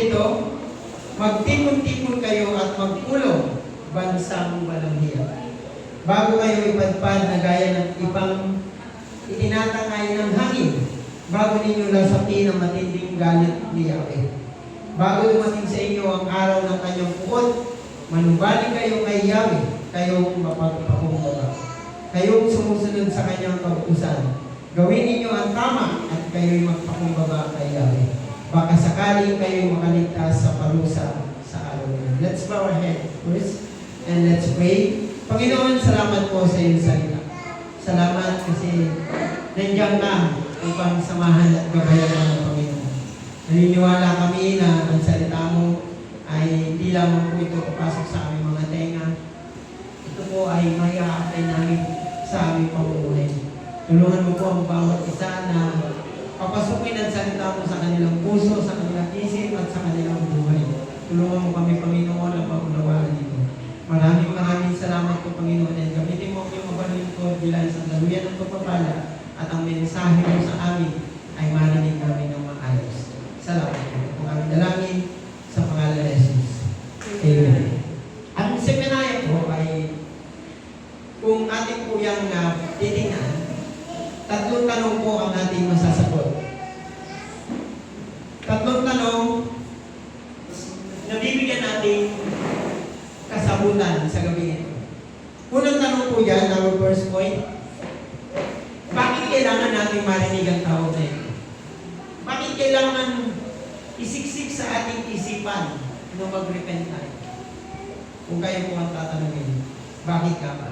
dito, magtipon-tipon kayo at magpulong bansang walang hiya. Bago kayo ipadpad na gaya ng ibang itinatangay ng hangin, bago ninyo lasapin ang matinding galit ni Yahweh. Bago dumating sa inyo ang araw ng kanyang puot, manumbalik kayo kay Yahweh, kayong mapagpakumbaba. Kayong sumusunod sa kanyang kautusan. Gawin ninyo ang tama at kayo'y magpakumbaba kay Yahweh. Baka sakaling kayo'y makaligtas sa parusa sa araw na yun. Let's bow our head first and let's pray. Panginoon, salamat po sa iyong salita. Salamat kasi nandiyan ka upang samahan at gabayan ng Panginoon. Naniniwala kami na ang salita mo ay hindi lamang po ito papasok sa aming mga tenga. Ito po ay may a-apply namin sa aming pamumuhay. Tulungan mo po ang bawat isa na papasukin ang salita mo sa kanilang puso, sa kanilang isip at sa kanilang buhay. Tulungan mo kami, Panginoon, ang maunawaan dito. Maraming salamat po, Panginoon. And gamitin mo yung mabalin ko bilang isang daluyan ng pagpapala at ang mensahe mo sa amin ay marinig namin ng maayos. Salamat po. Kung aming dalangin sa pangalan ni Jesus. Amen. Ang seminaryo po ay kung ating po yung titingnan, tatlong tanong po ang ating masasagot. Tatlong tanong na bibigyan natin kasabutan sa gabi ito. Unang tanong po yan, our first point, bakit kailangan natin marinig ang tawag na ito? Bakit kailangan isiksik sa ating isipan na mag-repent tayo? Kung kayo po ang tatanungin, bakit ka ba?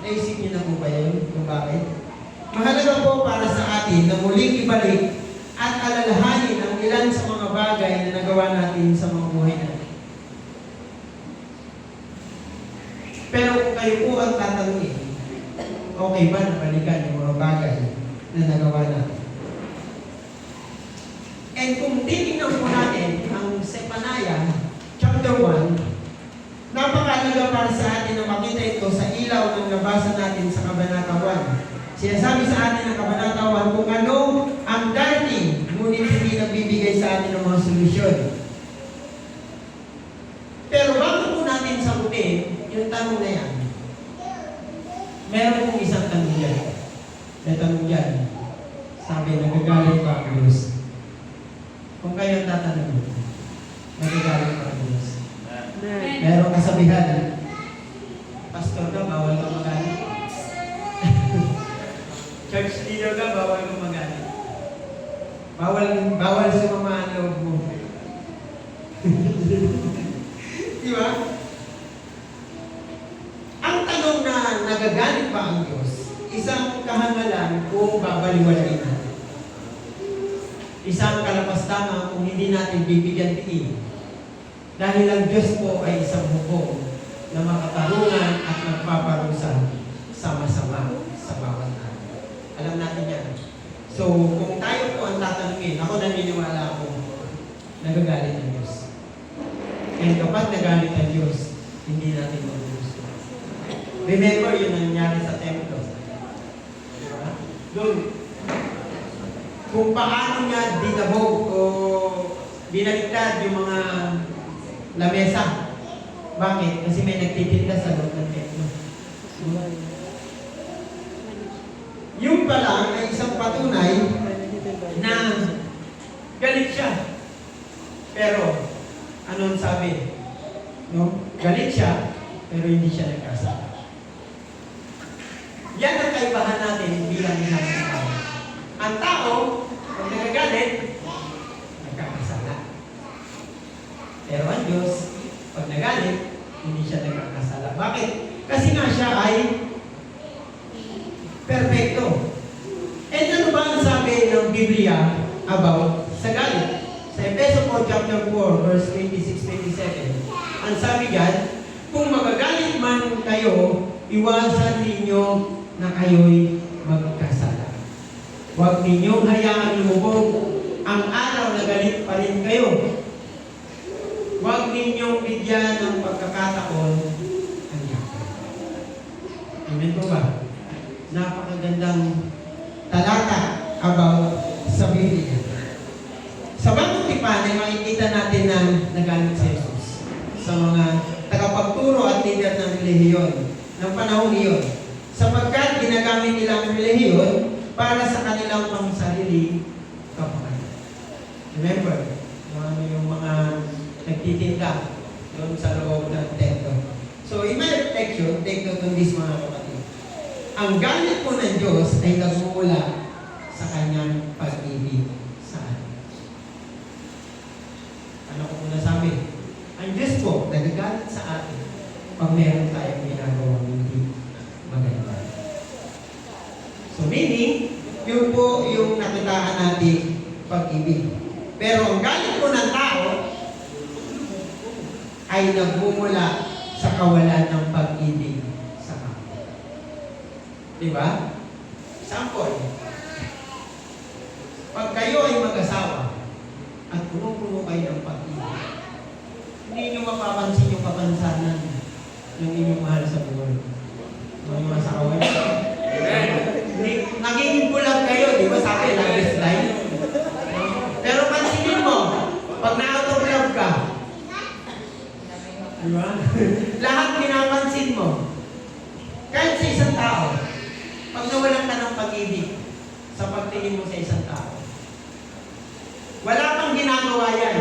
Naisip niyo na po ba yun kung bakit? Mahalaga po para sa atin na muling ibalik at alalahanin ang ilan sa mga bagay na nagawa natin sa mga buhay natin. Pero kung kayo po ang tatanungin, okay ba na balikan yung mga bagay na nagawa natin? And kung titignan po natin ang Zephaniah chapter 1, napakalaga para sa atin na makita ito sa ilaw ng nabasa natin sa Kabanata 1. Sinasabi sa atin ng Kabanata 1 kung ano ang darating, ngunit hindi nagbibigay sa atin ng mga solusyon. Pero bago po natin sagutin yung tanong na yan, meron pong isang tanong yan. May tanong yan. Sabi, nagagalit ba ang Diyos? Kung kayo tatanong, nagagalit ba ang Diyos? Meron kasabihan, pastor ka, bawal ka magalit. Church leader ka, bawal ka magalit. Bawal sumama ang loob mo. Di ba? Ang tanong na nagagalit ba ang Diyos, isang kahangalan kung babaliwalain natin. Isang kalapastangan kung hindi natin bibigyan tiin. Dahil ang Diyos po ay isang hukom na makatarungan at nagpaparusa sama-sama sa bawat tao. Alam natin yan. So, kung tayo po ang tatanungin, ako naniniwala ako, nagagalit ang Diyos. And kapag nagalit ang Diyos, hindi natin mag-gusto. Remember yun ang nangyari sa templo. Diba? Doon, kung paano niya dinabog o binaligtad yung mga lamesa. Bakit? Kasi may nagtitinda sa loob ng templo. Yung pala ay isang patunay na galit siya. Pero, anong sabi? No? Galit siya, pero hindi siya nagkasala. Yan ang kaibahan natin bilang isang tao. Ang tao, kung nagagalit, nagkakasala. Pero ang Diyos, pag nagalit, hindi siya nagkakasala. Bakit? Kasi nga siya ay perfecto. And ano ba ang sabi ng Biblia about sa galit? Sa Efeso 4 chapter 4, verse 26-27, ang sabi diyan, kung magagalit man kayo, iwasan ninyo na kayo'y magkasala. Huwag ninyong hayaang lumubog ang araw na galit pa rin kayo. Huwag ninyong bigyan ng pagkakataon ang yaman. Amen po ba? Napakagandang talata about sa Biblia. Sa Bagong pa na makikita natin na nagalit si Jesus sa mga tagapagturo at leader ng relihiyon ng panahon iyon. Sapagkat ginagamit nilang relihiyon para sa kanilang pangsarili kapakanan. Remember, yung mga nagtitinda doon sa loob ng templo. So, in my reflection, take note on this mga kapatid. Ang galit po ng Diyos ay nagmumula sa kanyang pag-ibig sa atin. Ano ko muna sabi? Ang Diyos po, nagagalit sa atin pag meron tayong ginagawang hindi maganda. So meaning, yun po yung nakitaan natin pag-ibig. Pero ang galit po ng tao ay nagmumula sa kawalan ng pag-ibig sa kapwa. Diba? Sample. Pag kayo ay mag-asawa at puno-puno kayo ng pag-ibig, hindi nyo mapapansin yung kapansanan ng inyong mahal sa buhay. Mga asawa nyo. Nagiging bulag kayo, di ba? Sabi, love line. Pero pansinin mo, pag na-out of love ka, di ba? Lahat pinapansin mo. Kahit sa isang tao, pag nawalan ka ng pag-ibig sa pagtingin mo sa isang tao, wala pang ginagawa yan.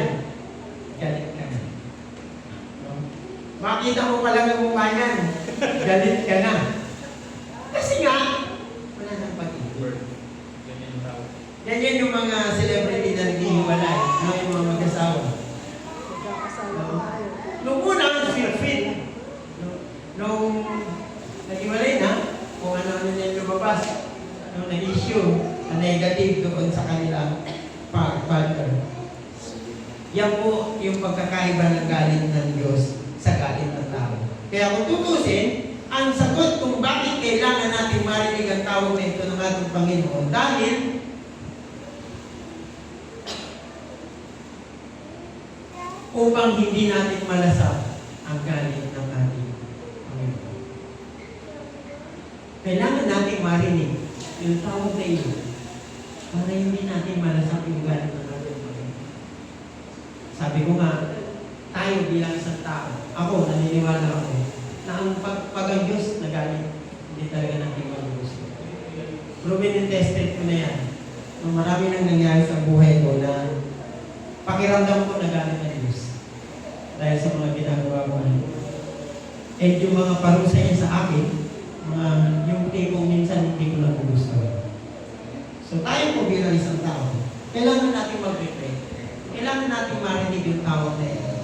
Galit ka na. Makita mo pa lang ang mukha niyan, galit ka na. Kasi nga, wala nang pag-ibig. Yan yung mga celebrity na naghihiwalay, yung mga mag-asawa. Nung una, fit. Nung naghiwalay na, kung ano yan lumabas, nung na-issue, na negative doon sa kanilang partner. Yan po yung pagkakaiba ng galit ng Diyos sa galit ng tao. Kaya kung tutusin, ang sagot kung bakit kailangan natin marinig ang tawag na ito ng ating Panginoon, dahil upang hindi natin malasap ang galit ng ating Panginoon. Kailangan natin marinig yung tawag na ito para hindi natin malasap yung galit ng ating Panginoon. Sabi ko nga, tayo bilang isang tao, ako, naniniwala ako, na ang pag ang Diyos nagalit, hindi talaga natin mag-gusto. Proven and tested ko na yan. Marami nang nangyari sa buhay ko na pakiramdam ko nagalit ng Diyos dahil sa mga ginagawa ko. And yung mga parusa niya sa akin, yung tipong minsan hindi ko nagugustuhan. So tayo po bilang isang tao, kailangan natin mag-reflect. Kailangan natin marinig yung tawag na ito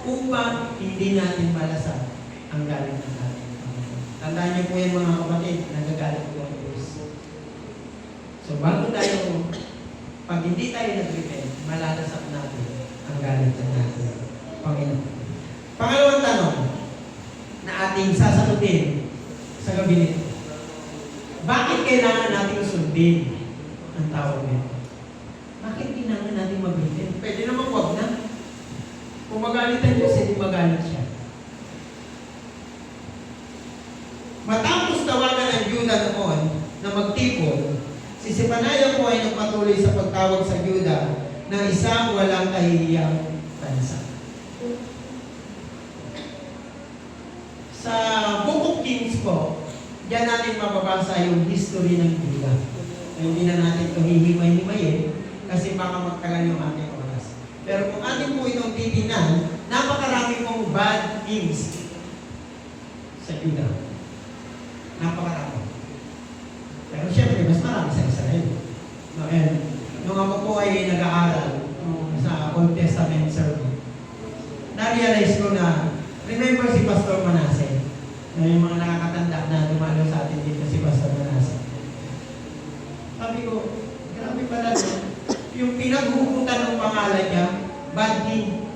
upang hindi natin malasap ang galit ng ating Panginoon. Tandaan niyo po yan mga kapatid, nagagalit po ang Diyos. So bago tayo, pag hindi tayo nag-repent, malalasap natin ang galit ng ating Panginoon. Pangalawang tanong na ating sasagutin sa gabi nito. Bakit kailangan natin sundin ang tawag nito? Bakit kailangan natin mag-repent? Pwede naman wag na. Kung magalit ang Diyos, hindi magalit siya. Matapos tawagan ang Juda noon na magtipon, si Zephaniah po ay nagpatuloy sa pagtawag sa Juda ng isang walang kahihiyang bansa. Sa Book of Kings po, diyan natin mababasa yung history ng Juda. Hindi na natin ito hihimay-himayin kasi baka magtagal yung ating oras. Pero kung atin po itong titignan, napakarami pong bad kings sa Juda. Napakarami. Pero syempre, mas marami sa Israel. No, and nung ako po ay nag-aaral sa Old Testament sermon, na-realize ko na, remember si Pastor Manasseh, na yung mga nakakatanda na dumalo sa atin dito si Pastor Manasseh. Sabi ko, grabe pala yung pinaghuhutan ng pangalan niya, bad king.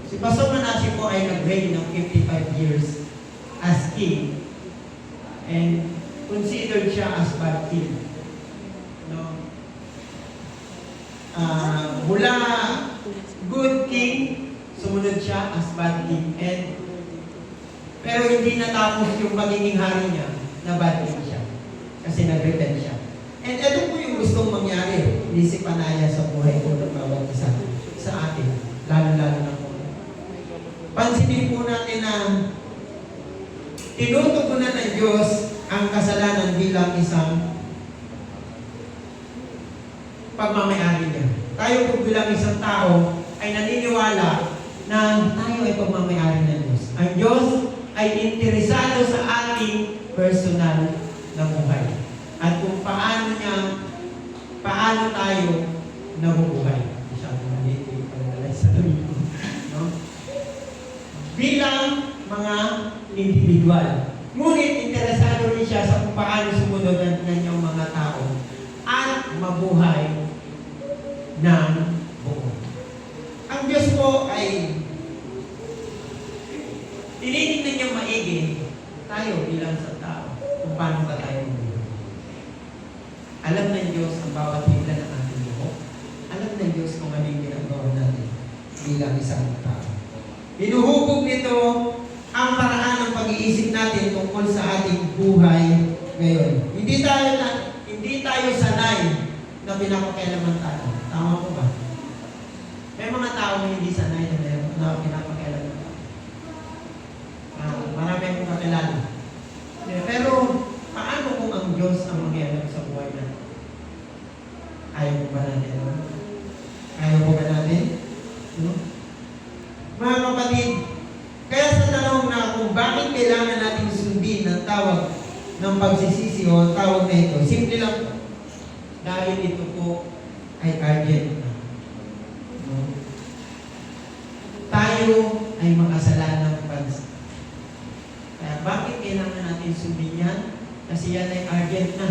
Si Pastor Manasseh po ay nag-reign ng 55 years as king and considered siya as bad king. No? Mula good king, sumunod siya as bad king. Pero hindi natapos yung pagiging hari niya na bad king siya. Kasi nag-repent siya. And ito po yung gustong mangyari ni Zephaniah sa buhay ko ng bawat tinutugunan ng Diyos ang kasalanan bilang isang pagmamayari niya. Tayo po bilang isang tao ay naniniwala na tayo ay pagmamayari ng Diyos. Ang Diyos ay interesado sa ating personal na buhay. At kung paano tayo nabubuhay. Masyado maliit yung paglalay sa sarili ko. No? Bilang mga individual. Ngunit interesado rin siya sa kung paano sumunod ng kanyang mga tao at mabuhay ng buo. Ang Diyos po ay tinitingnan niya maigi tayo bilang sa tao kung paano ba tayo mabuhay. Alam ng Diyos ang bawat higla ng ating buhok. Alam ng Diyos kung ano yung ginagawa natin bilang isang tao. Hinuhubog nito ang paraan ng pag-iisip natin tungkol sa ating buhay ngayon. Hindi tayo sanay na pinapakialaman tayo. Tama po ba? May mga tao na hindi sanay na pinapakialaman tayo. Marami akong kakilala. Pero paano kung ang Diyos ang mag-ialap sa buhay natin? Ayaw po ba natin? Ayaw po ba natin? No? Mga kapatid, kaya sa tanong na kung bakit kailangan natin sundin ang tawag ng pagsisisi o ang tawag na ito, simple lang po. Dahil ito po ay urgent. No? Tayo ay makasalanang bansa. Kaya bakit kailangan natin sundin yan? Kasi yan ay urgent na.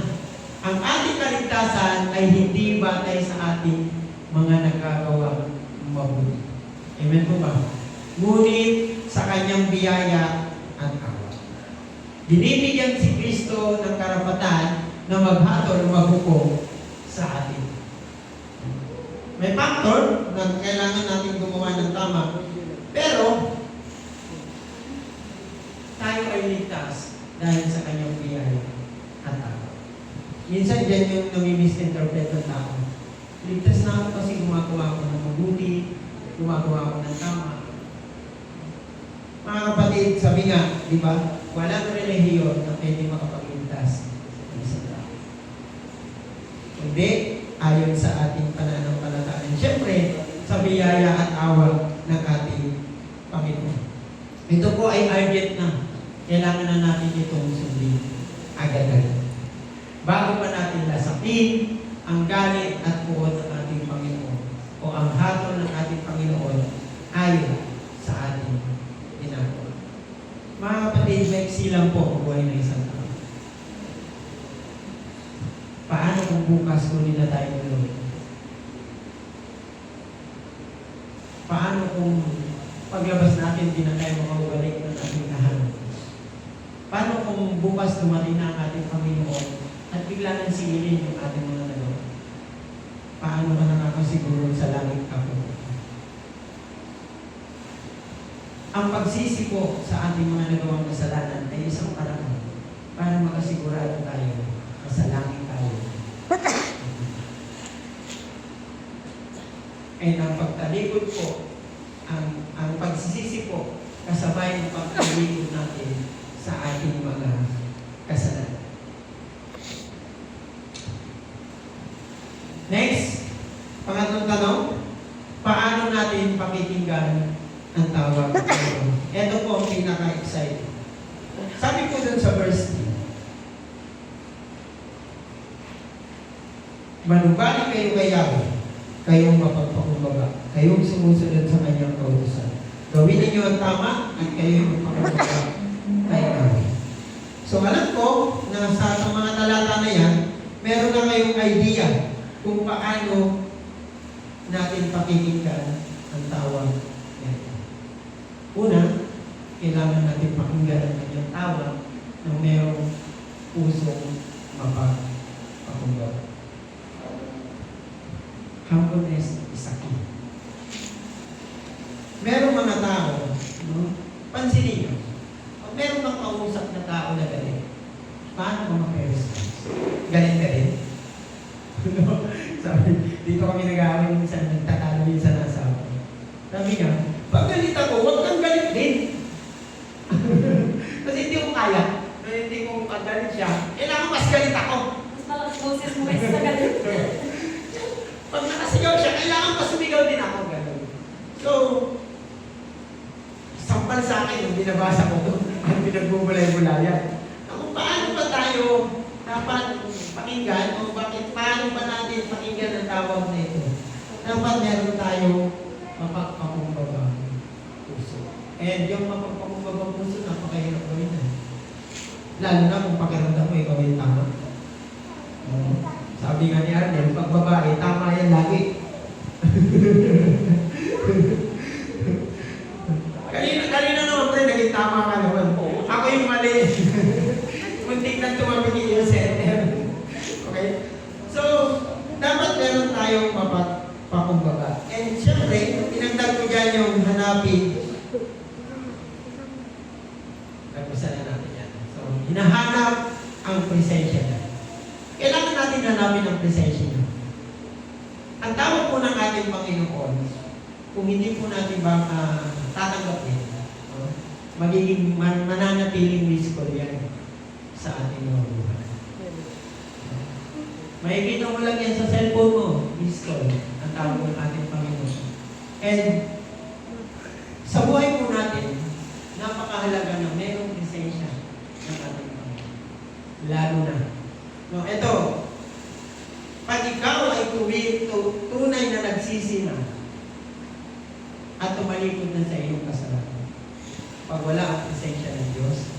Ang ating kaligtasan ay hindi batay sa ating mga nagagawa mabuti. Amen po ba? Ngunit sa kanyang biyaya at awa. Binibigyan si Kristo ng karapatan na maghatol o maghukom sa atin. May factor na kailangan natin gumawa ng tama. Pero, tayo ay ligtas dahil sa kanyang biyaya at awa. Minsan dyan yung nami-misinterpret ng tao. Ligtas na ako kasi gumagawa ko ng mabuti, gumagawa ko ng tama. Mga kapatid, sabi nga, di ba, walang relihiyon na pwede makapagligtas ng isang tao. Hindi, ayon sa ating pananampalataya. Siyempre, sa biyaya at awa ng ating Panginoon. Ito po ay urgent na. Kailangan na natin itong sundin agad-agad. Bago pa natin lasapin ang galit at puot ng ating Panginoon o ang hatol ng ating Panginoon ayon sa ating ginagawa. Mga kapatid, maiksi lang po ang buhay ng isang tao. Paano kung bukas huli na tayo ulit? Paano kung paglabas natin di na tayo makabalik ng ating tahanan? Paano kung bukas dumating na ang ating Panginoon at bigla nang singilin yung ating mga nagawa? Paano ka nakakasiguro sa langit ako? Ang pagsisi po sa ating mga nagawang kasalanan ay isang paraan para makasigurado tayo na sa langit tayo. And ang pagtalikod po, ang pagsisisi po, kasabay ng pagtalikod natin sa ating mga kasalanan. Next, pangatlong tanong, paano natin pakikinggan ang tawag ng Panginoon? Ito po ang pinaka-exciting. Sabi po dun sa verse 3, manubali kayo kay Yahweh, kayong mapagpakumbaba, kayong sumusunod sa kanyang kautusan. Gawin ninyo ang tama at kayong mapagpakumbaba kay Yahweh. So alam ko na sa mga talata na yan, meron na kayong idea kung paano natin pakikinggan ang tawag nito. Una, kailangan natin pakinggan ang kanyang tawag na mayroong pusong mapagpakumbaba. Humbleness is a key. Merong mga tao, no? Pansinin nyo, pag meron kang kausap na tao na galit, paano ka mag-response? Galit ka rin? Sabi, dito kami nag-aaway minsan, nagtatalo minsan na asawa. Sabi niya, pag galit ako, huwag kang galit din. Kasi hindi ko kaya. Pag nakasigaw siya, kailangan pa sumigaw din ako. Ganun. So, sampal sa akin yung binabasa ko doon, ang pinagbubulay-bulayan. Kung paano ba tayo dapat pakinggan o paano ba natin pakinggan ang tawag na ito? Dapat meron tayo mapagpakumbabang puso. And yung mapagpakumbabang puso, napakahirap gawin na. Lalo na kung pakiramdam mo, ikaw yung tama. Sabi nga ni Arnel, pag babae, tama yan lagi. Kanina naman pre, naging tama ka naman. Ako yung mali. Muntik na tumabigin yung center. Okay? So, dapat meron tayong pakumbaba. And syempre, pinagdag ko dyan yung hanapin. Nagpusan na natin yan. So, hinahanap ang presensya niya. Kailangan natin hanapin ang presensya niya. Ang tawag po ng ating Panginoon, kung hindi po natin ba tatanggapin, magiging mananatiling risko yan sa ating mga buhay. Makikita mo lang yan sa cellphone mo, risko, ang tawag ng ating Panginoon. And sa buhay po natin, napakahalaga na mayroong presensya ng ating Panginoon. Lalo na. No, ito, pag ikaw ay tunay na nagsisi na at tumalikod na sa iyong kasalanan, pag wala ang presensya ng Diyos,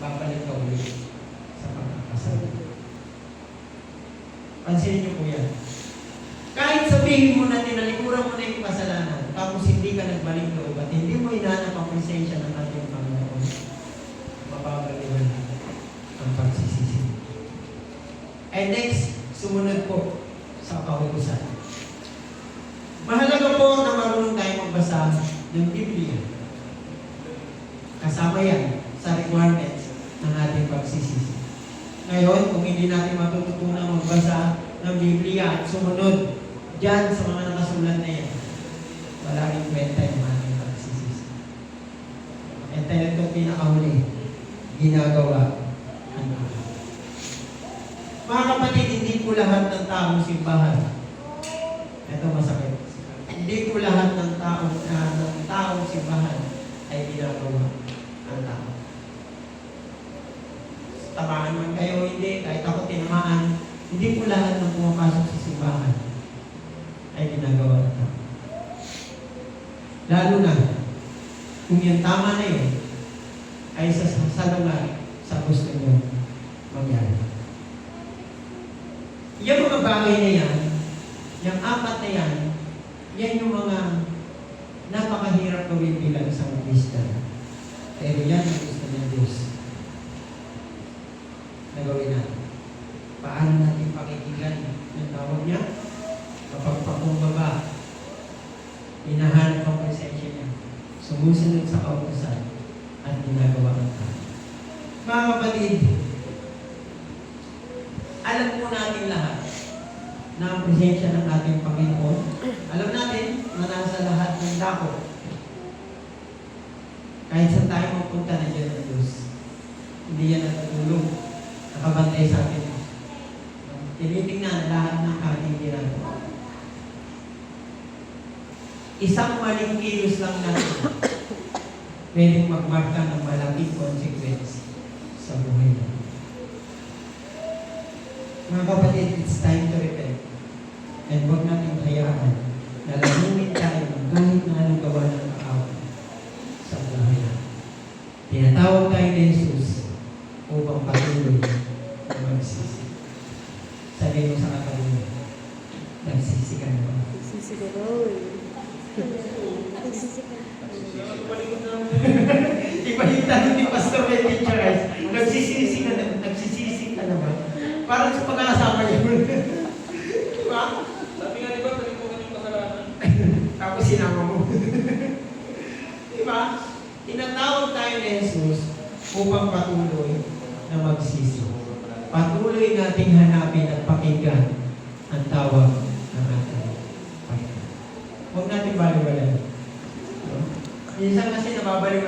babalik ka ulit sa pagkakasala. Pansinin niyo po yan. Kahit sabihin mo na tinalikuran mo na yung kasalanan, tapos hindi ka nagbalik loob at hindi mo inanap ang presensya ng ating Panginoon, mapapaliwan ang pagsisisi. And next, sumunod po sa kautusan. Mahalaga po na marunong tayong magbasa ng Biblia. Kasama yan sa requirements ng ating pagsisisi. Ngayon, kung hindi natin matututunan magbasa ng Biblia at sumunod dyan sa mga nakasulat na yan, wala rin kwenta yung ating pagsisisi. Ito na itong pinakahuli, ginagawa ang aking. Mga kapatid, hindi po lahat ng taong simbahan. Ito masakit. Hindi po lahat ng taong simbahan ay ginagawa ang tao. Tamaan man kayo, hindi, kahit ako tinamaan, hindi po lahat ng pumapasok sa simbahan ay ginagawa ng tao. Lalo na, kung yung tama na yun, ay sa lugar sa gusto nyo mangyari. Yung mga bagay na yan, yung apat na yan, yan yung mga napakahirap gawin bilang isang Kristiyan. Pero yan ang gusto ng Diyos na gawin natin. Paano natin pakikinggan yung tawag niya? Kapagpakumbaba, hinahanap ang presensya niya, sumusunod sa kautusan, at ginagawa ang tao. Mga kapatid, alam po natin lahat na ang presensya ng ating Panginoon. Alam natin na nasa lahat ng dako. Kahit saan tayo magpunta, nandiyan ang Diyos. Hindi yan natutulog. Nakabantay sa atin. Tinitingnan lahat ng ating ginagawa. Isang maling kilos lang natin pwedeng magmarka ng malaking consequence sa buhay natin. Mga kapatid, it's time to repent. And huwag natin hayaan na lalunin tayo ng kahit na anong gawa ng kaaway sa buhay natin. Tinatawag tayo ni Jesus upang patuloy na magsisi. Sabi mo sa katabi, nagsisi ka na ba? Nagsisi ka daw eh. Nagsisi ka. Iba yung tanong ni Pastor Ray Picturize, nagsisisi ka na ba? Parang sa pag-aasama niya. Diba? Sabi nga diba, talimutan yung kasalanan. Tapos sinama mo. Diba? Tinatawag tayo ni Jesus upang patuloy na magsisi. Patuloy nating hanapin at pakinggan ang tawag ng ating Panginoon. Huwag natin baliwalain. Minsan kasi nababaliwalain.